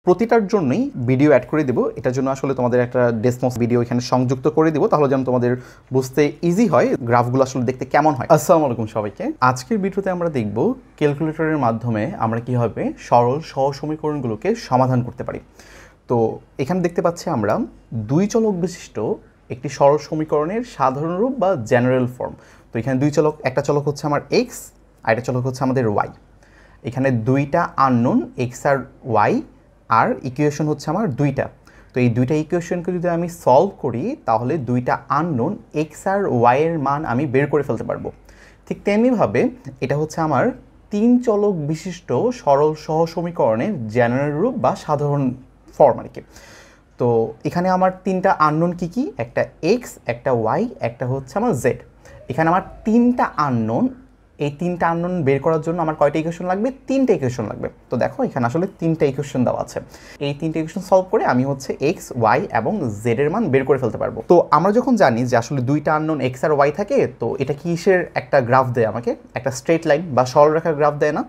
প্রতিটার জন্যই video add করে দেব। এটার জন্য আসলে তোমাদের একটা ডেসমস ভিডিও এখানে সংযুক্ত করে দিব, তাহলে যেন তোমাদের বুঝতে ইজি হয় গ্রাফগুলো আসলে দেখতে কেমন হয়। আসসালামু আলাইকুম সবাইকে। আজকের ভিডিওতে আমরা দেখব ক্যালকুলেটরের মাধ্যমে আমরা কীভাবে সরল সহসমীকরণগুলোকে সমাধান করতে পারি। তো এখানে দেখতে পাচ্ছি আমরা দুই চলক বিশিষ্ট একটি সরল সমীকরণের সাধারণ রূপ বা জেনারেল ফর্ম। তো এখানে দুই চলক, একটা চলক হচ্ছে আমার এক্স আর একটা চলক হচ্ছে আমাদের ওয়াই। এখানে দুইটা আননোন এক্স আর ওয়াই আর ইকুয়েশন হচ্ছে আমার দুইটা। তো এই দুইটা ইকুয়েশনকে যদি আমি সলভ করি তাহলে দুইটা আননোন এক্স আর ওয়াইয়ের মান আমি বের করে ফেলতে পারবো। ঠিক তেমনিভাবে এটা হচ্ছে আমার তিন চলক বিশিষ্ট সরল সহসমীকরণের জেনারেল রূপ বা সাধারণ ফর্ম আর কি। তো এখানে আমার তিনটা আননোন কী কী? একটা এক্স, একটা ওয়াই, একটা হচ্ছে আমার জেড। এখানে আমার তিনটা আননোন, এই তিনটা আননোন বের করার জন্য আমার কয়টা ইকুয়েশন লাগবে? তিনটা ইকুয়েশন লাগবে। তো দেখো এখানে আসলে তিনটা ইকুয়েশন দেওয়া আছে। এই তিনটা ইকুয়েশন সলভ করে আমি হচ্ছে এক্স, ওয়াই এবং জেড এর মান বের করে ফেলতে পারবো। তো আমরা যখন জানি যে আসলে দুইটা আননোন এক্স আর ওয়াই থাকে, তো এটা কিসের একটা গ্রাফ দেয় আমাকে? একটা স্ট্রেট লাইন বা সরলরেখার গ্রাফ দেয় না?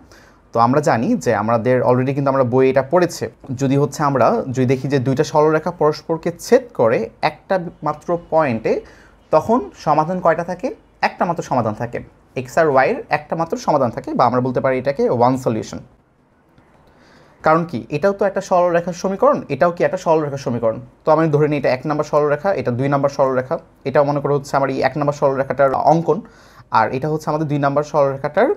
তো আমরা জানি যে আমাদের অলরেডি কিন্তু আমরা বইয়ে এটা পড়েছে, যদি হচ্ছে আমরা যদি দেখি যে দুইটা সরলরেখা পরস্পরকে ছেদ করে একটা মাত্র পয়েন্টে, তখন সমাধান কয়টা থাকে? একটা মাত্র সমাধান থাকে। এক্স আর ওয়াইয়ের একটা মাত্র সমাধান থাকে, বা আমরা বলতে পারি এটাকে ওয়ান সলিউশন। কারণ কি, এটাও তো একটা সরলরেখার সমীকরণ, এটাও কি একটা সরলরেখার সমীকরণ। তো আমি ধরে নিই এটা এক নম্বর সরলরেখা, এটা দুই নম্বর সরলরেখা, এটাও মনে করো হচ্ছে আমার এই এক নম্বর সরলরেখাটার অঙ্কন, আর এটা হচ্ছে আমাদের দুই নম্বর সরলরেখাটার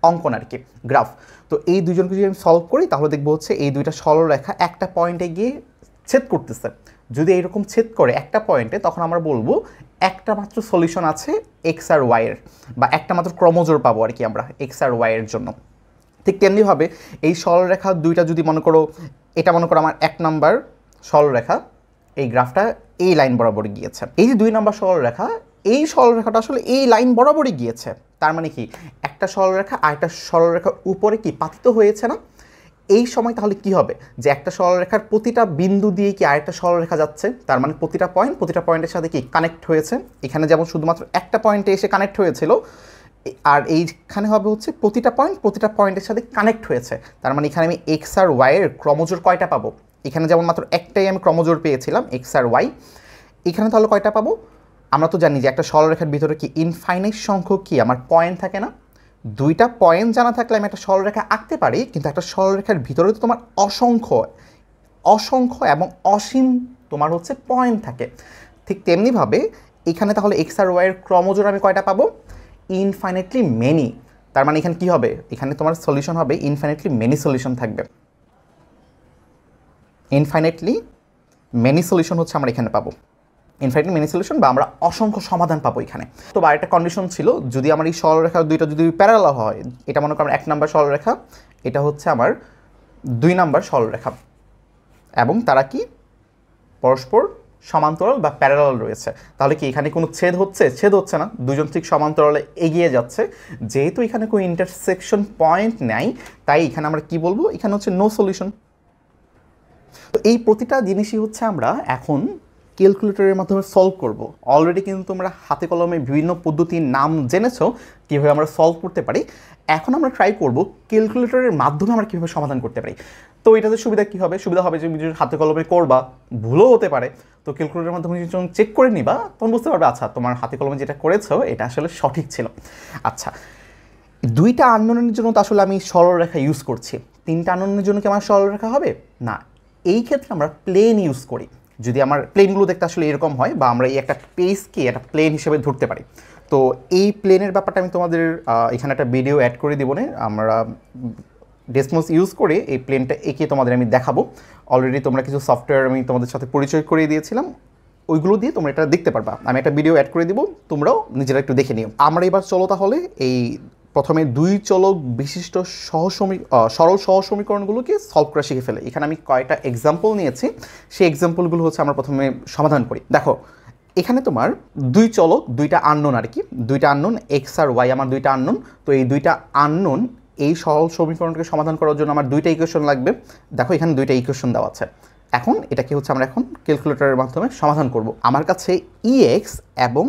অঙ্কন আর কি, গ্রাফ। তো এই দুজনকে যদি আমি সলভ করি তাহলে দেখবো হচ্ছে এই দুইটা সরলরেখা একটা পয়েন্টে গিয়ে ছেদ করতেছে। যদি এইরকম ছেদ করে একটা পয়েন্টে, তখন আমরা বলবো একটা মাত্র সলিউশন আছে এক্স আর ওয়াইয়ের, বা একটা মাত্র ক্রমজোড় পাবো আর কি আমরা এক্স আর ওয়াইয়ের জন্য। ঠিক তেমনিভাবে এই সরলরেখা দুইটা যদি মনে করো, এটা মনে করো আমার এক নাম্বার সরলরেখা, এই গ্রাফটা এই লাইন বরাবরই গিয়েছে। এই যে দুই নাম্বার সরলরেখা, এই সরলরেখাটা আসলে এই লাইন বরাবরই গিয়েছে। তার মানে কি, একটা সরলরেখা আর একটা সরলরেখার উপরে কি পাতিত হয়েছে না? এই সময় তাহলে কি হবে, যে একটা সরলরেখার প্রতিটা বিন্দু দিয়ে কি আরেকটা সরলরেখা যাচ্ছে, তার মানে প্রতিটা পয়েন্টের সাথে কি কানেক্ট হয়েছে। এখানে যেমন শুধুমাত্র একটা পয়েন্টে এসে কানেক্ট হয়েছিল, আর এইখানে হবে হচ্ছে প্রতিটা পয়েন্টের সাথে কানেক্ট হয়েছে। তার মানে এখানে আমি এক্স আর ওয়াইয়ের ক্রমজোড় কয়টা পাবো? এখানে যেমন মাত্র একটাই আমি ক্রমজোড় পেয়েছিলাম এক্স আর ওয়াই, এখানে তাহলে কয়টা পাবো? আমরা তো জানি যে একটা সরলরেখার ভিতরে কি ইনফাইনাইট সংখ্যক কি আমার পয়েন্ট থাকে না? দুইটা পয়েন্ট জানা থাকলে আমি একটা সরলরেখা আঁকতে পারি, কিন্তু একটা সরলরেখার ভিতরে তো তোমার অসংখ্য এবং অসীম তোমার হচ্ছে পয়েন্ট থাকে। ঠিক তেমনিভাবে এখানে তাহলে এক্স আর ওয়াইয়ের ক্রমজোড় আমি কয়টা পাবো? Infinitely many. তার মানে এখানে কি হবে, এখানে তোমার সলিউশন হবে ইনফাইনাইটলি মেনি সলিউশন থাকবে। ইনফাইনাইটলি মেনি সলিউশন হচ্ছে আমরা এখানে পাবো, ইনফাইনাইটলি মেনি সলিউশন, বা আমরা অসংখ্য সমাধান পাবো এখানে। তো বা একটা কন্ডিশন ছিল, যদি আমার এই সরলরেখা দুইটা যদি প্যারালাল হয়, এটা মনে করো এক নাম্বার সরলরেখা, এটা হচ্ছে আমার দুই নাম্বার সরলরেখা, এবং তারা কি পরস্পর সমান্তরাল বা প্যারালাল রয়েছে, তাহলে কি এখানে কোনো ছেদ হচ্ছে না, দুজন ঠিক সমান্তরালে এগিয়ে যাচ্ছে। যেহেতু এখানে কোনো ইন্টারসেকশন পয়েন্ট নাই, তাই এখানে আমরা কি বলবো, এখানে হচ্ছে নো সলিউশন। তো এই প্রতিটা জিনিসই হচ্ছে আমরা এখন ক্যালকুলেটরের মাধ্যমে সলভ করব। অলরেডি কিন্তু তোমরা হাতে কলমে বিভিন্ন পদ্ধতির নাম জেনেছো কীভাবে আমরা সলভ করতে পারি। এখন আমরা ট্রাই করব ক্যালকুলেটরের মাধ্যমে আমরা কীভাবে সমাধান করতে পারি। তো এটাতে সুবিধা কী হবে? সুবিধা হবে যে যদি হাতে কলমে করবা, ভুলও হতে পারে, তো ক্যালকুলেটরের মাধ্যমে যখন চেক করে নিবা তখন বুঝতে পারবে আচ্ছা তোমার হাতে কলমে যেটা করেছো এটা আসলে সঠিক ছিল। আচ্ছা, দুইটা আননোনের জন্য তো আসলে আমি সরলরেখা ইউজ করছি, তিনটা আননোনের জন্য কি আমার সরলরেখা হবে না? এই ক্ষেত্রে আমরা প্লেন ইউজ করি। যদি আমার প্লেনগুলো দেখতে আসলে এরকম হয়, বা আমরা এই একটা পেজকে একটা প্লেন হিসেবে ধরতে পারি, তো এই প্লেনের ব্যাপারটা আমি তোমাদের এখানে একটা ভিডিও অ্যাড করে দিব না, আমরা ডেসমস ইউজ করে এই প্লেনটা এঁকে তোমাদের আমি দেখাবো। অলরেডি তোমরা কিছু সফটওয়্যার আমি তোমাদের সাথে পরিচয় করিয়ে দিয়েছিলাম, ওইগুলো দিয়ে তোমরা এটা দেখতে পারবা। আমি একটা ভিডিও অ্যাড করে দিব, তোমরাও নিজেরা একটু দেখে নিও। আমরা এবার চলো তাহলে এই প্রথমে দুই চলক বিশিষ্ট সরল সহসমীকরণগুলোকে সলভ করা শিখে ফেলে। এখানে আমি কয়েকটা এক্সাম্পল নিয়েছি, সেই এক্সাম্পলগুলো হচ্ছে আমরা প্রথমে সমাধান করি। দেখো এখানে তোমার দুই চলক, দুইটা আননোন আর কি, দুইটা আননোন এক্স আর ওয়াই আমার দুইটা আননোন। তো এই দুইটা আননোন এই সরল সমীকরণকে সমাধান করার জন্য আমার দুইটা ইকুয়েশন লাগবে। দেখো এখানে দুইটা ইকুয়েশন দেওয়া আছে। এখন এটাকে হচ্ছে আমরা এখন ক্যালকুলেটরের মাধ্যমে সমাধান করব। আমার কাছে ইএক্স এবং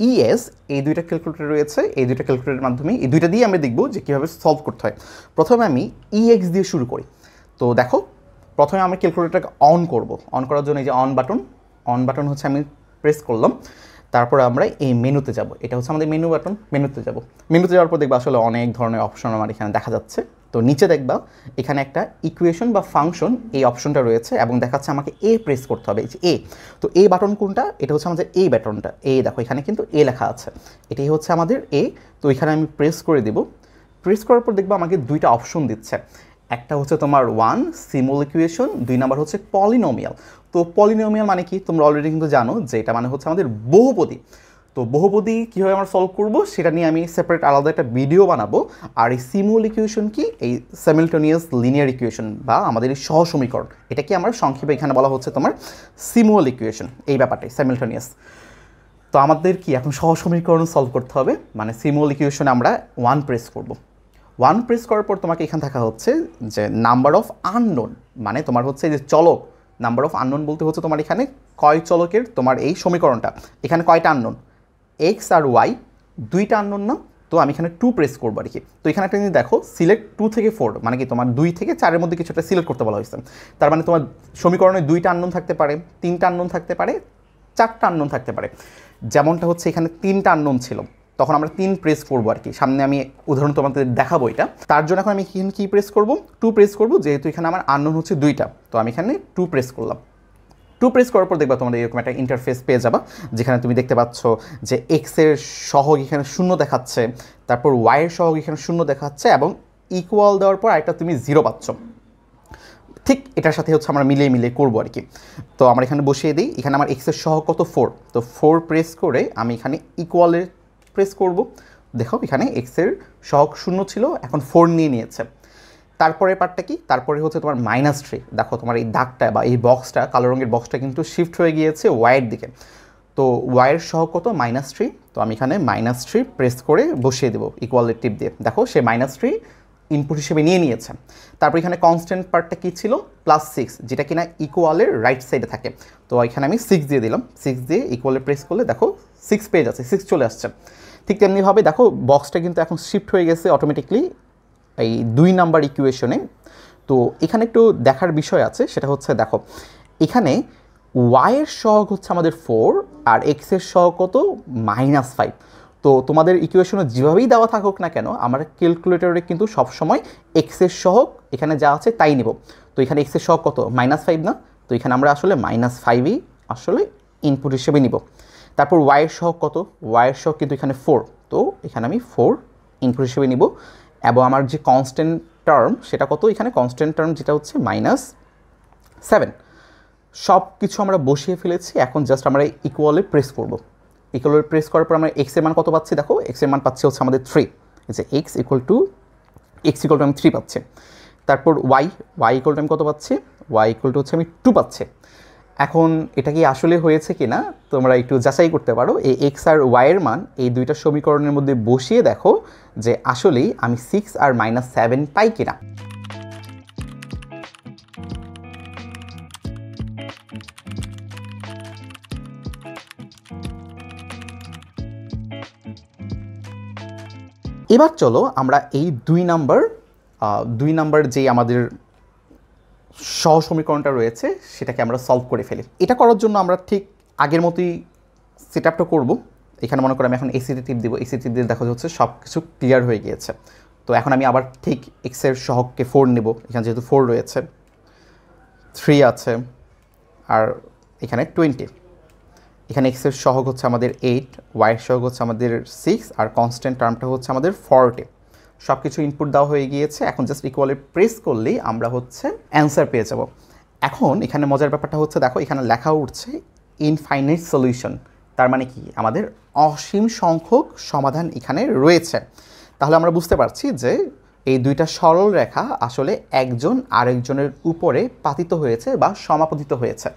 ইএস এই দুইটা ক্যালকুলেটর রয়েছে, এই দুইটা ক্যালকুলেটরের মাধ্যমে এই দুইটা দিয়ে আমরা দেখব যে কীভাবে সলভ করতে হয়। প্রথমে আমি ইএক্স দিয়ে শুরু করি। তো দেখো প্রথমে আমি ক্যালকুলেটরটাকে অন করব। অন করার জন্য এই যে অন বাটন হচ্ছে আমি প্রেস করলাম। তারপরে আমরা এই মেনুতে যাব। এটা হচ্ছে আমাদের মেনু বাটন। মেনুতে যাওয়ার পর দেখবা আসলে অনেক ধরনের অপশন আমার এখানে দেখা যাচ্ছে। তো নিচে দেখবা এখানে একটা ইকুয়েশন বা ফাংশন এই অপশনটা রয়েছে এবং দেখাচ্ছে আমাকে এ প্রেস করতে হবে। এই যে এ, তো এই বাটন কোনটা? এটা হচ্ছে আমাদের এই বাটনটা। দেখো এখানে কিন্তু এ লেখা আছে, এটাই হচ্ছে আমাদের এ। তো এখানে আমি প্রেস করে দেব। প্রেস করার পর দেখবা আমাকে দুইটা অপশন দিচ্ছে। একটা হচ্ছে তোমার সিম্বল ইকুয়েশন, 2 নাম্বার হচ্ছে পলিনোমিয়াল। তো পলিনোমিয়াল মানে কি তোমরা অলরেডি কিন্তু জানো যে এটা মানে হচ্ছে আমাদের বহুপদী। তো বহুপদী কীভাবে আমরা সলভ করব সেটা নিয়ে আমি সেপারেট আলাদা একটা ভিডিও বানাবো। আর এই সিম্বল ইকুয়েশন কি? এই সাইমালটেনিয়াস লিনিয়ার ইকুয়েশন বা আমাদের এই সহসমীকরণ, এটা কি আমরা সংক্ষেপে এখানে বলা হচ্ছে তোমার সিম্বল ইকুয়েশন, এই ব্যাপারটাই সাইমালটেনিয়াস। তো আমাদের কি এখন সহসমীকরণ সলভ করতে হবে, মানে সিম্বল ইকুয়েশনে আমরা 1 প্রেস করব। 1 প্রেস করার পর তোমাকে এখানে থাকা হচ্ছে যে নাম্বার অফ আননোন, মানে তোমার হচ্ছে যে চলক। নাম্বার অফ আননোন বলতে হচ্ছে তোমার এখানে কয় চলকের তোমার এই সমীকরণটা, এখানে কয়টা আননোন? এক্স আর ওয়াই, দুইটা আননোন না? তো আমি এখানে 2 প্রেস করবো আর কি। তো এখানে একটা জিনিস দেখো, সিলেক্ট 2 থেকে 4, মানে কি তোমার 2 থেকে 4-এর মধ্যে কিছু একটা সিলেক্ট করতে বলা হয়েছে। তার মানে তোমার সমীকরণে 2টা আননোন থাকতে পারে, 3টা আননোন থাকতে পারে, 4টা আননোন থাকতে পারে। যেমনটা হচ্ছে এখানে 3টা আননোন ছিল, তখন আমরা 3 প্রেস করবো আর কি। সামনে আমি উদাহরণ তোমাদের দেখাবো এটা। তার জন্য এখন আমি এখানে কি প্রেস করব? 2 প্রেস করব, যেহেতু এখানে আমার আননোন হচ্ছে 2টা। তো আমি এখানে 2 প্রেস করলাম। 2 প্রেস করার পর দেখবা তোমাদের এরকম একটা ইন্টারফেস পেয়ে যাবা, যেখানে তুমি দেখতে পাচ্ছ যে এক্সের সহগ এখানে 0 দেখাচ্ছে, তারপর ওয়াইয়ের সহগ এখানে 0 দেখাচ্ছে, এবং ইকুয়াল দেওয়ার পর আরেকটা তুমি 0 পাচ্ছ। ঠিক এটার সাথে হচ্ছে আমরা মিলিয়ে করবো আর কি। তো আমরা এখানে বসিয়ে দিই, এখানে আমার এক্সের সহগ কত? 4। তো 4 প্রেস করে আমি এখানে ইকুয়ালে প্রেস করব। দেখো এখানে এক্সের সহগ 0 ছিল, এখন 4 নিয়ে নিয়েছে। তারপরে পার্টটা কি? তারপরে হচ্ছে তোমার -3। দেখো তোমার এই দাগটা বা এই বক্সটা, কালো রঙের বক্সটা কিন্তু শিফট হয়ে গিয়েছে ওয়াইয়ের দিকে। তো ওয়াইয়ের সহগ কত? -3। তো আমি এখানে -3 প্রেস করে বসিয়ে দেবো ইকুয়ালের টিপ দিয়ে। দেখো সে -3 ইনপুট হিসেবে নিয়ে নিয়েছে। তারপর এখানে কনস্ট্যান্ট পার্টটা কী ছিল? +6, যেটা কিনা ইকুয়ালের রাইট সাইডে থাকে। তো এখানে আমি 6 দিয়ে দিলাম। 6 দিয়ে ইকুয়ালে প্রেস করলে দেখো 6 পেজ আছে, 6 চলে আসছে। ঠিক তেমনিভাবে দেখো বক্সটা কিন্তু এখন শিফট হয়ে গেছে অটোমেটিকলি এই 2 নাম্বার ইকুয়েশনে। তো এখানে একটু দেখার বিষয় আছে, সেটা হচ্ছে দেখো এখানে ওয়াইয়ের সহগ হচ্ছে আমাদের 4 আর এক্সের সহগ কত? -5। তো তোমাদের ইকুয়েশনে যেভাবেই দেওয়া থাকুক না কেন, আমরা ক্যালকুলেটরে কিন্তু সবসময় এক্সের সহগ এখানে যা আছে তাই নেব। তো এখানে এক্সের সহগ কত? -5 না? তো এখানে আমরা আসলে -5ই আসলে ইনপুট হিসেবে নিব। তারপর ওয়াইয়ের সহগ কত? ওয়াইয়ের সহগ কিন্তু এখানে 4। তো এখানে আমি 4 ইনপুট হিসেবে নিব। এবং আমার যে কনস্ট্যান্ট টার্ম সেটা কত? এখানে কনস্ট্যান্ট টার্ম যেটা হচ্ছে -7। সব কিছু আমরা বসিয়ে ফেলেছি, এখন জাস্ট আমরা ইকুয়ালে প্রেস করব। ইকুয়ালে প্রেস করার পর আমরা এক্সের মান কত পাচ্ছি? দেখো এক্সের মান পাচ্ছি হচ্ছে আমাদের 3। এই যে এক্স ইকুয়াল টু আমি 3 পাচ্ছি। তারপর ওয়াই ইকুয়াল টু আমি কত পাচ্ছি? ওয়াই ইকুয়াল টু হচ্ছে আমি 2 পাচ্ছি। এখন এটা কি আসলে হয়েছে কি না তোমরা একটু যাচাই করতে পারো। এই এক্স আর ওয়াইয়ের মান এই দুইটা সমীকরণের মধ্যে বসিয়ে দেখো যে আসলেই আমি 6 আর -7 পাই কিনা। এবার চলো আমরা এই 2 নাম্বার যেই আমাদের সহসমীকরণটা রয়েছে সেটাকে আমরা সলভ করে ফেলি। এটা করার জন্য আমরা ঠিক আগের মতোই সেট আপটা করবো। এখানে মনে করো আমি এখন এসিতে টিপ দিব। এসি টিপ দিয়ে দেখা যাচ্ছে সব কিছু ক্লিয়ার হয়ে গিয়েছে। তো এখন আমি আবার ঠিক এক্সের সহগকে 4 নেব। এখানে যেহেতু 4 রয়েছে, 3 আছে, আর এখানে 20। এখানে এক্সের সহগ হচ্ছে আমাদের 8, ওয়াইয়ের সহগ হচ্ছে আমাদের 6, আর কনস্ট্যান্ট টার্মটা হচ্ছে আমাদের 40। সব কিছু ইনপুট দেওয়া হয়ে গিয়েছে। এখন জাস্ট ইকুয়ালে প্রেস করলেই আমরা হচ্ছে অ্যান্সার পেয়ে যাব। এখন এখানে মজার ব্যাপারটা হচ্ছে দেখো এখানে লেখা উঠছে ইনফাইনাইট সলিউশন। তার মানে কি? আমাদের অসীম সংখ্যক সমাধান এখানে রয়েছে। তাহলে আমরা বুঝতে পারছি যে এই দুইটা সরল রেখা আসলে একজন আরেকজনের উপরে পাতিত হয়েছে বা সমাপতিত হয়েছে।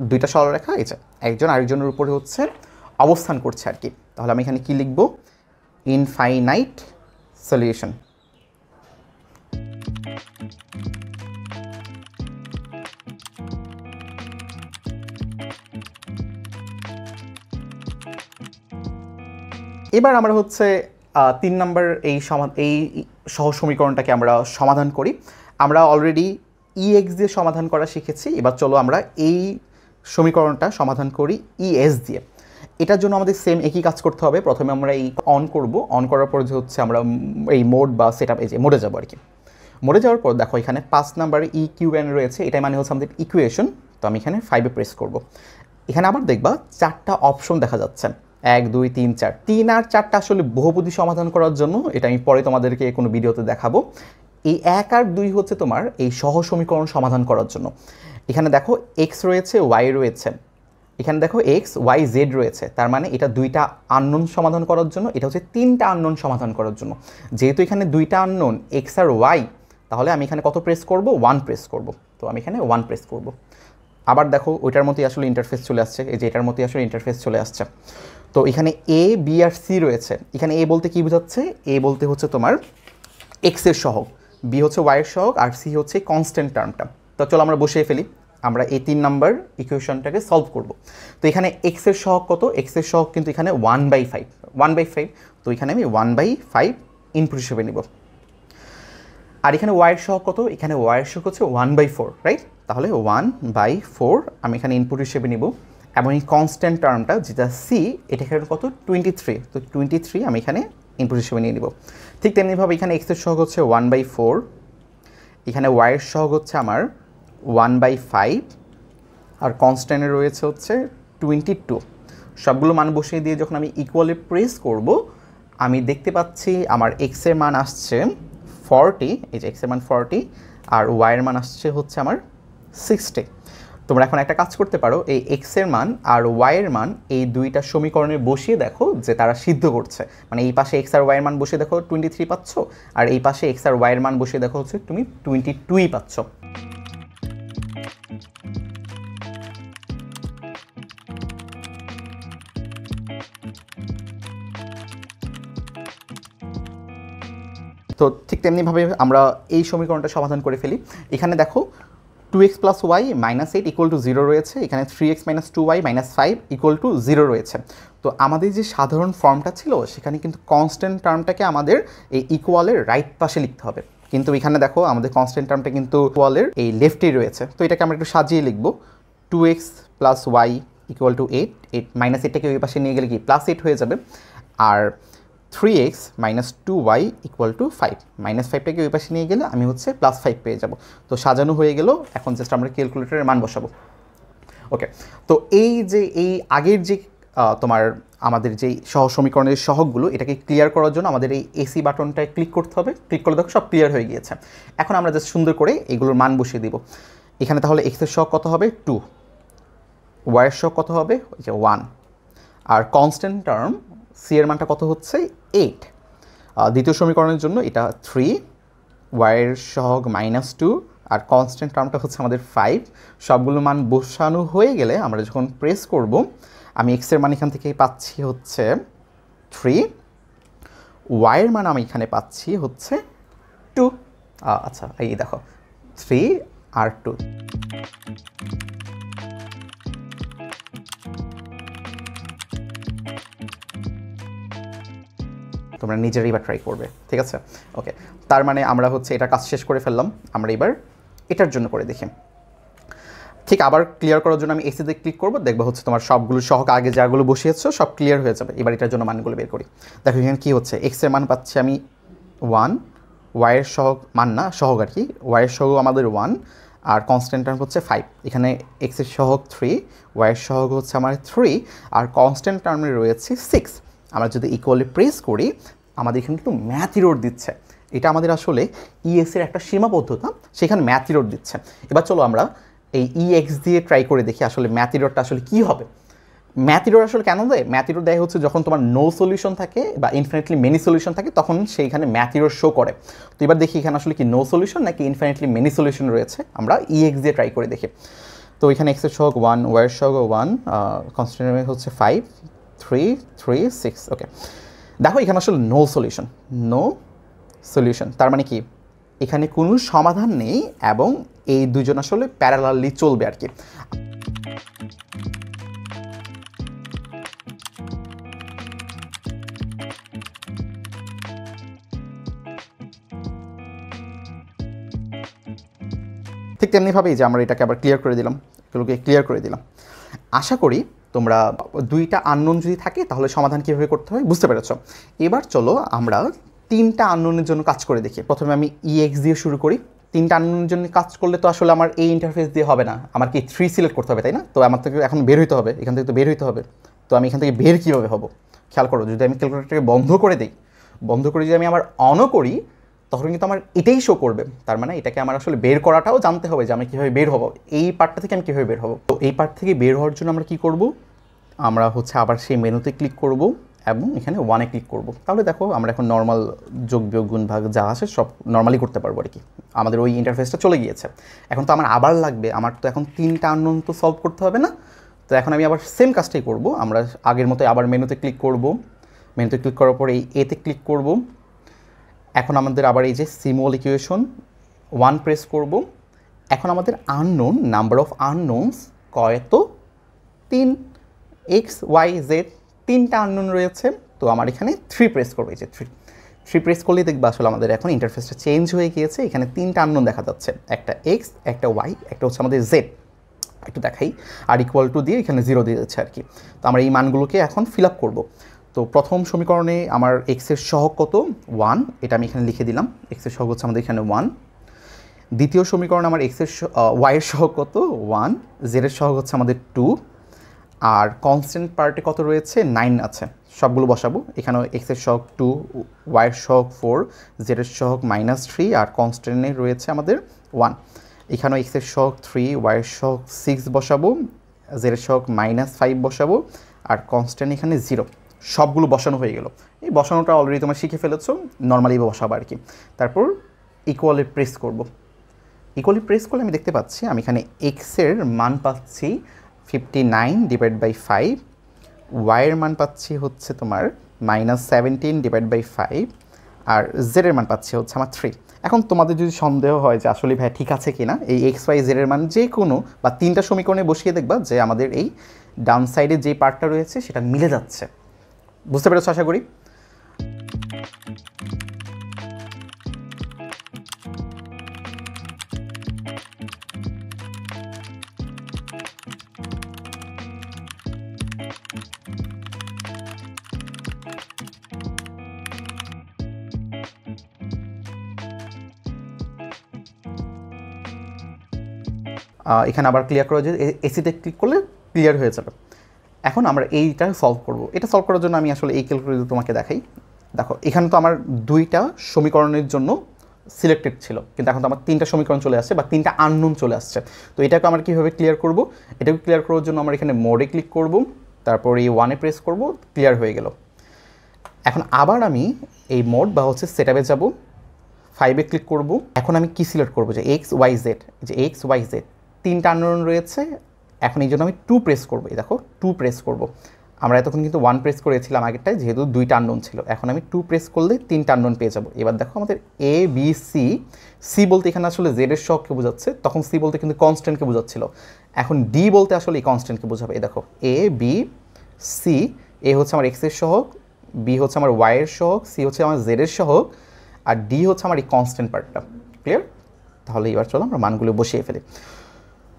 দুইটা সরলরেখা এই যে একজন আরেকজনের উপরে হচ্ছে অবস্থান করছে আর কি। তাহলে আমি এখানে কি লিখব? Infinite solution. এবার আমরা হচ্ছে 3 নাম্বার এই সহ সমীকরণটাকে আমরা সমাধান করি। আমরা অলরেডি EX দিয়ে সমাধান করা শিখেছি, এবার চলো আমরা এই সমীকরণটা সমাধান করি ES দিয়ে। এটার জন্য আমাদের সেম একই কাজ করতে হবে। প্রথমে আমরা এই অন করব, অন করার পর যে হচ্ছে আমরা এই মোড বা সেট আপ, এই যে মোডে যাবো আর কি। মোডে যাওয়ার পর দেখো এখানে 5 নাম্বারে EQN রয়েছে, এটাই মানে হচ্ছে আমাদের ইকুয়েশন। তো আমি এখানে 5-এ প্রেস করব। এখানে আবার দেখবা 4টা অপশন দেখা যাচ্ছে, 1 2 3 4। 3 আর 4টা আসলে বহুপদী সমাধান করার জন্য, এটা আমি পরে তোমাদেরকে কোনো ভিডিওতে দেখাবো। এই 1 আর 2 হচ্ছে তোমার এই সহ সমীকরণ সমাধান করার জন্য। এখানে দেখো x রয়েছে, y রয়েছে, এখানে দেখো x y z রয়েছে, তার মানে এটা 2টা আননোন সমাধান করার জন্য, এটা হচ্ছে 3টা আননোন সমাধান করার জন্য। যেহেতু এখানে 2টা আননোন x আর y, তাহলে আমি এখানে কত প্রেস করব? 1 প্রেস করব। তো আমি এখানে 1 প্রেস করব। আবার দেখো ওইটার মতোই আসলে ইন্টারফেস চলে আসছে, এই যে এটার মতোই আসলে ইন্টারফেস চলে আসছে। তো এখানে a b আর c রয়েছে। এখানে a বলতে কি বোঝাচ্ছে? a বলতে হচ্ছে তোমার x এর সহগ, b হচ্ছে y এর সহগ, আর c হচ্ছে কনস্ট্যান্ট টার্মটা। তো চলো আমরা বসিয়ে ফেলি, আমরা এই 3 নাম্বার ইকুয়েশনটাকে সলভ করব। তো এখানে x এর সহগ কত? x এর সহগ কিন্তু এখানে 1/5, 1/5। তো এখানে আমি 1/5 ইনপুট হিসেবে নিব। আর এখানে y এর সহগ কত? এখানে y এর সহগ হচ্ছে 1/4, রাইট? তাহলে 1/4 আমি এখানে ইনপুট হিসেবে নিব। এবং এই কনস্ট্যান্ট টার্মটা যেটা c, এটা এখানে কত? 23। তো 23 আমি এখানে ইনপুট হিসেবে নিয়ে নিব। ঠিক তেমনিভাবে এখানে x এর সহগ হচ্ছে 1/4, এখানে y এর সহগ হচ্ছে আমার 1/5, আর কনস্ট্যান্টে রয়েছে হচ্ছে 22। সবগুলো মান বসিয়ে দিয়ে যখন আমি ইকুয়ালে প্রেস করব, আমি দেখতে পাচ্ছি আমার x এর মান আসছে 40, এই যে x এর মান 40, আর y এর মান আসছে হচ্ছে আমার 60। তোমরা এখন একটা কাজ করতে পারো, এই x এর মান আর y এর মান এই দুইটা সমীকরণে বসিয়ে দেখো যে তারা সিদ্ধ করছে। মানে এই পাশে x আর y এর মান বসিয়ে দেখো 23 পাচ্ছ, আর এই পাশে x আর y এর মান বসিয়ে দেখো হচ্ছে তুমি 22 পাচ্ছ। তো ঠিক তেমনিভাবে আমরা এই সমীকরণটা সমাধান করে ফেলি। এখানে দেখো 2x + y - 8 = 0 রয়েছে, এখানে 3x - 2y - 5 = 0 রয়েছে। তো আমাদের যে সাধারণ ফর্মটা ছিল সেখানে কিন্তু কনস্ট্যান্ট টার্মটাকে আমাদের এই ইকুয়ালের রাইট পাশে লিখতে হবে, কিন্তু এখানে দেখো আমাদের কনস্ট্যান্ট টার্মটা কিন্তু ইকুয়ালের এই লেফটেই রয়েছে। তো এটাকে আমরা একটু সাজিয়ে লিখব, 2x + y = 8, 8টাকে ওই পাশে নিয়ে গেলে কি +8 হয়ে যাবে, আর 3x - 2y = 5, -5টাকে ওই পাশে নিয়ে গেলে আমি হচ্ছে +5 পেয়ে যাব। তো সাজানো হয়ে গেল, এখন জাস্ট আমরা ক্যালকুলেটরের মান বসাবো। ওকে, তো এই যে এই আগের যে তোমার আমাদের যেই সহ সমীকরণের সহগগুলো, এটাকে ক্লিয়ার করার জন্য আমাদের এই এসি বাটনটায় ক্লিক করতে হবে। ক্লিক করলে দেখো সব ক্লিয়ার হয়ে গিয়েছে। এখন আমরা জাস্ট সুন্দর করে এগুলোর মান বসিয়ে দিব। এখানে তাহলে x এর সহগ কত হবে? 2, y এর সহগ কত হবে? ওই যে 1, আর কনস্ট্যান্ট টার্ম c এর মানটা কত হচ্ছে? 8। দ্বিতীয় সমীকরণের জন্য এটা 3, y এর সহগ -2, আর কনস্ট্যান্ট টার্মটা হচ্ছে আমাদের 5। সবগুলো মান বসানো হয়ে গেলে আমরা যখন প্রেস করব, আমি x এর মান এখান থেকে পাচ্ছি হচ্ছে 3, y এর মান আমি এখানে পাচ্ছি হচ্ছে 2। আচ্ছা, এই দেখো 3 আর 2। তোমরা নিজেরাই এবার ট্রাই করবে, ঠিক আছে? ওকে, তার মানে আমরা হচ্ছে এটা কাজ শেষ করে ফেললাম। আমরা এবার এটার জন্য করে দেখি। ঠিক আবার ক্লিয়ার করার জন্য আমি এসিতে ক্লিক করবো, দেখবো হচ্ছে তোমার সবগুলো সহগ আগে যাগুলো বসিয়েছো সব ক্লিয়ার হয়ে যাবে। এবার এটার জন্য মানগুলো বের করি। দেখো এখানে কী হচ্ছে, এক্স এর মান পাচ্ছি আমি 1, y এর সহগ মান না সহগ আর কি, y এর সহগ আমাদের 1, আর কনস্ট্যান্ট টার্ম হচ্ছে 5। এখানে x এর সহগ 3, y এর সহগ হচ্ছে আমার 3, আর কনস্ট্যান্ট টার্মে রয়েছে 6। আমরা যদি ইকুয়ালি প্রেস করি, আমাদের এখানে কিন্তু ম্যাথ ইরর দিচ্ছে। এটা আমাদের আসলে ES এর একটা সীমাবদ্ধতা, সেখানে ম্যাথ ইরর দিচ্ছে। এবার চলো আমরা এই EX দিয়ে ট্রাই করে দেখি আসলে ম্যাথ ইররটা আসলে কী হবে। ম্যাথ ইরর আসলে কেন দেয়? ম্যাথ ইরর দেয় হচ্ছে যখন তোমার নো সলিউশন থাকে বা ইনফিনিটলি মেনি সলিউশন থাকে, তখন সেইখানে ম্যাথ ইরর শো করে। তো এবার দেখি এখানে আসলে কি নো সলিউশন নাকি ইনফিনিটলি মেনি সলিউশন রয়েছে। আমরা EX দিয়ে ট্রাই করে দেখি। তো এখানে x এর সহগ 1, y এর সহগ 1, কনস্ট্যান্ট হচ্ছে 5, 3, 3, 6। ওকে, দেখো এখানে আসলে নো সলিউশন, নো সলিউশন। তার মানে কি এখানে কোনো সমাধান নেই, এবং এই দুজন আসলে প্যারালালি চলবে আর কি। ঠিক ঠিক তেমনিভাবেই যে আমরা এটাকে আবার ক্লিয়ার করে দিলাম, এগুলোকে ক্লিয়ার করে দিলাম। আশা করি তোমরা দুইটা আননোন যদি থাকে তাহলে সমাধান কীভাবে করতে হয় বুঝতে পেরেছ। এবার চলো আমরা তিনটা আননোনের জন্য কাজ করে দেখি। প্রথমে আমি EX দিয়ে শুরু করি। তিনটা আননোনের জন্য কাজ করলে তো আসলে আমার এই ইন্টারফেস দিয়ে হবে না, আমার কি 3 সিলেক্ট করতে হবে, তাই না? তো আমার থেকে এখন বের হইতে হবে, এখান থেকে তো বের হইতে হবে। তো আমি এখান থেকে বের কীভাবে হব খেয়াল করো, যদি আমি ক্যালকুলেটরটাকে বন্ধ করে দিই, বন্ধ করে যদি আমি আবার অনও করি তখন কিন্তু আমার এটাই শো করবে। তার মানে এটাকে আমার আসলে বের করাটাও জানতে হবে যে আমি কীভাবে বের হব, এই পার্টটা থেকে আমি কীভাবে বের হব। তো এই পার্ট থেকে বের হওয়ার জন্য আমরা কী করব, আমরা হচ্ছে আবার সেই মেনুতে ক্লিক করব এবং এখানে 1-এ ক্লিক করব। তাহলে দেখো আমরা এখন নর্মাল যোগ বিয়োগ গুণ ভাগ যা আছে সব নর্মালি করতে পারবো আর কি। আমাদের ওই ইন্টারফেসটা চলে গিয়েছে। এখন তো আমার আবার লাগবে, আমার তো এখন তিনটা আননোন তো সলভ করতে হবে না। তো এখন আমি আবার সেম কাজটাই করব। আমরা আগের মতো আবার মেনুতে ক্লিক করব, মেনুতে ক্লিক করার পরে এই এতে ক্লিক করব। এখন আমাদের আবার এই যে সিম্বল ইকুয়েশন 1 প্রেস করব। এখন আমাদের আননোন, নাম্বার অফ আননোনস কত? 3, X, Y, Z, তিনটা আননোন রয়েছে। তো আমার এখানে 3 প্রেস করবো, এই যে 3 প্রেস করলেই দেখবে আসলে আমাদের এখন ইন্টারফেসটা চেঞ্জ হয়ে গিয়েছে। এখানে তিনটা আননোন দেখা যাচ্ছে, একটা X, একটা Y, একটা হচ্ছে আমাদের Z। একটু দেখাই, আর ইকুয়াল টু দিয়ে এখানে 0 দিয়ে যাচ্ছে আর কি। তো আমরা এই মানগুলোকে এখন ফিল আপ করবো। তো প্রথম সমীকরণে আমার এক্সের সহগ কত? 1, এটা আমি এখানে লিখে দিলাম। এক্সের সহগ হচ্ছে আমাদের এখানে 1। দ্বিতীয় সমীকরণে আমার এক্সের ওয়াইয়ের সহগ কত? 1। জেডের সহগ হচ্ছে আমাদের 2। আর কনস্ট্যান্ট পার্টে কত রয়েছে? 9 আছে। সবগুলো বসাবো। এখানেও এক্সের সহগ 2, ওয়াইয়ের সহগ 4, জেডের সহগ -3 আর কনস্ট্যান্টে রয়েছে আমাদের 1। এখানেও এক্সের সহগ 3, ওয়াইয়ের সহগ 6 বসাবো, জেডের সহগ -5 বসাবো আর কনস্ট্যান্ট এখানে 0। সবগুলো বসানো হয়ে গেল। এই বসানোটা অলরেডি তোমরা শিখে ফেলেছো, নর্মালি বসাবো আর কি। তারপর ইকুয়ালে প্রেস করব। ইকুয়ালি প্রেস করলে আমি দেখতে পাচ্ছি আমি এখানে এক্সের মান পাচ্ছি 59/5, ওয়াইয়ের মান পাচ্ছি হচ্ছে তোমার -17/5 আর জেডের মান পাচ্ছি হচ্ছে আমার 3। এখন তোমাদের যদি সন্দেহ হয় যে আসলে ভাই ঠিক আছে কি না, এই এক্স ওয়াই জেডের মান যে কোনো বা তিনটা সমীকরণে বসিয়ে দেখবা যে আমাদের এই ডান সাইডে যে পার্টটা রয়েছে সেটা মিলে যাচ্ছে। বুঝতে পেরেছো আশা করি। এখানে আবার ক্লিয়ার করা যায়, এসিতে ক্লিক করলে ক্লিয়ার হয়ে যাবে। এখন আমরা এইটা সলভ করব। এটা সলভ করার জন্য আমি আসলে এই ক্যালকুলেটর তোমাকে দেখাই। দেখো এখানে তো আমার দুইটা সমীকরণের জন্য সিলেক্টেড ছিল, কিন্তু এখন তো আমার তিনটা সমীকরণ চলে আসছে বা তিনটা আননোন চলে আসছে। তো এটাকে আমরা কীভাবে ক্লিয়ার করব? এটাকে ক্লিয়ার করার জন্য আমরা এখানে মোডে ক্লিক করব, তারপর এই 1-এ প্রেস করব, ক্লিয়ার হয়ে গেল। এখন আবার আমি এই মোড বা হচ্ছে সেটআপে যাব, 5-এ ক্লিক করব। এখন আমি কি সিলেক্ট করব? যে এক্স ওয়াই জেড, যে এক্স ওয়াই জেড তিনটা আননোন রয়েছে। এখন এই জন্য আমি 2 প্রেস করবো। এই দেখো 2 প্রেস করব। আমরা এতক্ষণ কিন্তু 1 প্রেস করেছিলাম আগেরটায়, যেহেতু দুইটা আননোন ছিল। এখন আমি 2 প্রেস করলে তিনটা আননোন পেয়ে যাবো। এবার দেখো আমাদের এ বি সি, সি বলতে এখানে আসলে জেডের সহগকে বোঝাচ্ছে, তখন সি বলতে কিন্তু কনস্ট্যান্টকে বোঝাচ্ছিল। এখন ডি বলতে আসলে এই কনস্ট্যান্টকে বোঝাবে। এই দেখো এ বি সি, এ হচ্ছে আমার এক্সের সহগ, বি হচ্ছে আমার ওয়াইয়ের সহগ, সি হচ্ছে আমার জেডের সহগ আর ডি হচ্ছে আমার এই কনস্ট্যান্ট পার্টটা। ক্লিয়ার? তাহলে এবার চলো আমরা মানগুলো বসিয়ে ফেলি।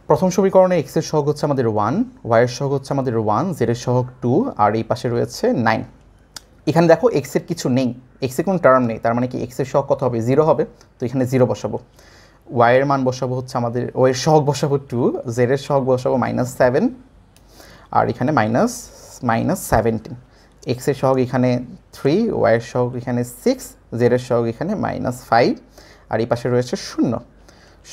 প্রথম সমীকরণে এক্সের সহগ হচ্ছে আমাদের 1, ওয়াইয়ের সহগ হচ্ছে আমাদের 1, জেডের সহগ 2 আর এই পাশে রয়েছে 9। এখানে দেখো এক্সের কিছু নেই, এক্সের কোনো টার্ম নেই, তার মানে কি এক্সের সহগ কত হবে? 0 হবে। তো এখানে 0 বসাবো। ওয়াইয়ের মান বসাবো হচ্ছে আমাদের, ওয়ের সহগ বসাবো 2, জেডের সহগ বসাবো -7 আর এখানে -17। এক্সের সহগ এখানে 3, ওয়াইয়ের সহগ এখানে 6, জেডের সহগ এখানে -5 আর এই পাশে রয়েছে 0।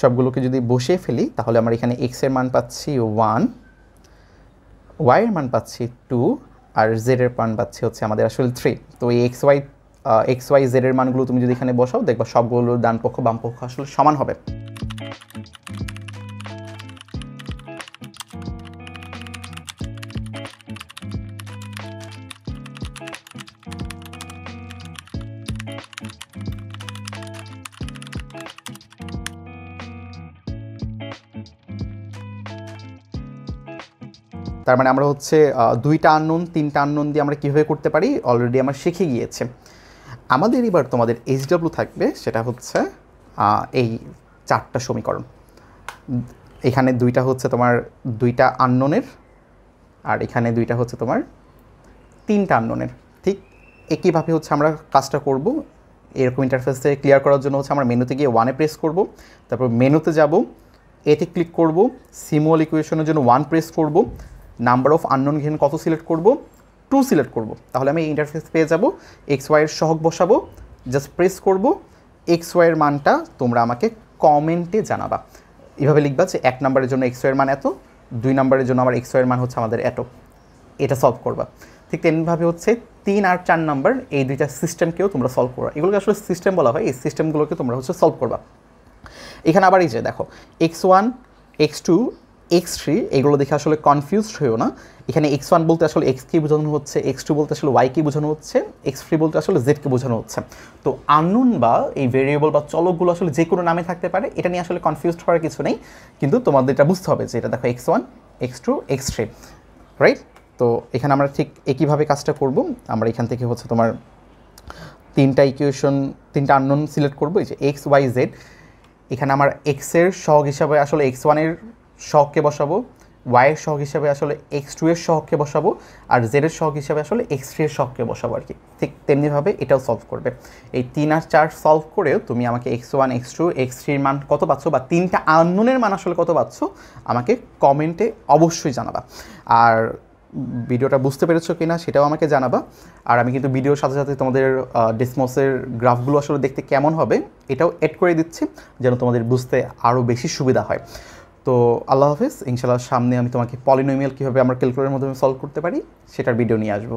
সবগুলোকে যদি বসিয়ে ফেলি তাহলে আমরা এখানে এক্সের মান পাচ্ছি 1, ওয়াইয়ের মান পাচ্ছি 2 আর জেডের মান পাচ্ছি হচ্ছে আমাদের আসলে 3। তো এই এক্স ওয়াই জেডের মানগুলো তুমি যদি এখানে বসাও দেখবা সবগুলো ডান পক্ষ বাম পক্ষ আসলে সমান হবে। তার মানে আমরা হচ্ছে দুইটা আননোন তিনটা আননোন দিয়ে আমরা কীভাবে করতে পারি অলরেডি আমরা শিখে গিয়েছে। আমাদের এবার তোমাদের এইচডব্লিউ থাকবে, সেটা হচ্ছে এই 4টা সমীকরণ। এখানে দুইটা হচ্ছে তোমার দুইটা আননোনের, আর এখানে দুইটা হচ্ছে তোমার তিনটা আননোনের। ঠিক একইভাবে হচ্ছে আমরা কাজটা করব। এরকম ইন্টারফেসে ক্লিয়ার করার জন্য হচ্ছে আমরা মেনুতে গিয়ে 1-এ প্রেস করব, তারপর মেনুতে যাব, এতে ক্লিক করব, সিমুয়াল ইকুয়েশনের জন্য 1 প্রেস করব, নাম্বার অফ আননোন ঘেন কত সিলেক্ট করব, 2 সিলেক্ট করব। তাহলে আমি এই ইন্টারফেস পেয়ে যাব। এক্স ওয়াইয়ের সহগ বসাবো, জাস্ট প্রেস করব, এক্স ওয়াইয়ের মানটা তোমরা আমাকে কমেন্টে জানাবা। এভাবে লিখবা যে 1 নম্বরের জন্য এক্স ওয়াইয়ের মান এত, 2 নম্বরের জন্য আমার এক্স ওয়াইয়ের মান হচ্ছে আমাদের এত। এটা সলভ করবা। ঠিক তেমনিভাবে হচ্ছে 3 আর 4 নাম্বার এই দুইটা সিস্টেমকেও তোমরা সলভ করবা। এগুলোকে আসলে সিস্টেম বলা হয়। এই সিস্টেমগুলোকে তোমরা হচ্ছে সলভ করবা। এখানে আবার এই যে দেখো x1, x2, x3 এগুলো দেখে আসলে কনফিউজড হয়েও না। এখানে x1 বলতে আসলে x কে বোঝানো হচ্ছে, x2 বলতে আসলে y কে বোঝানো হচ্ছে, x3 বলতে আসলে z কে বোঝানো হচ্ছে। তো আননোন বা এই ভেরিয়েবল বা চলকগুলো আসলে যে কোনো নামে থাকতে পারে, এটা নিয়ে আসলে কনফিউজড হওয়ার কিছু নেই। কিন্তু তোমাদের এটা বুঝতে হবে যে এটা দেখো x1, x2, x3, রাইট? তো এখানে আমরা ঠিক একইভাবে কাজটা করব। আমরা এখান থেকে হচ্ছে তোমার তিনটা ইকুয়েশন, তিনটা আননোন সিলেক্ট করবো। এই যে এক্স ওয়াই জেড, এখানে আমার এক্সের সহগ হিসাবে আসলে x1-এর সহগকে বসাবো, ওয়াইয়ের সহগ হিসাবে আসলে x2-এর সহগকে বসাবো, আর জেডের সহগ হিসাবে আসলে x3-এর সহগকে বসাবো আর কি। ঠিক তেমনিভাবে এটাও সলভ করবে। এই 3 আর 4 সলভ করেও তুমি আমাকে x1, x2, x3-র মান কত পাচ্ছ বা তিনটা আননোনের মান আসলে কত পাচ্ছ আমাকে কমেন্টে অবশ্যই জানাবা। আর ভিডিওটা বুঝতে পেরেছো কিনা সেটাও আমাকে জানাবা। আর আমি কিন্তু ভিডিওর সাথে সাথে তোমাদের ডেসমসের গ্রাফগুলো আসলে দেখতে কেমন হবে এটাও অ্যাড করে দিচ্ছি, যেন তোমাদের বুঝতে আরও বেশি সুবিধা হয়। তো আল্লাহ হাফেজ। ইনশাআল্লাহ সামনে আমি তোমাকে পলিনোমিয়াল কীভাবে আমরা ক্যালকুলেটরের মাধ্যমে সলভ করতে পারি সেটার ভিডিও নিয়ে আসবো।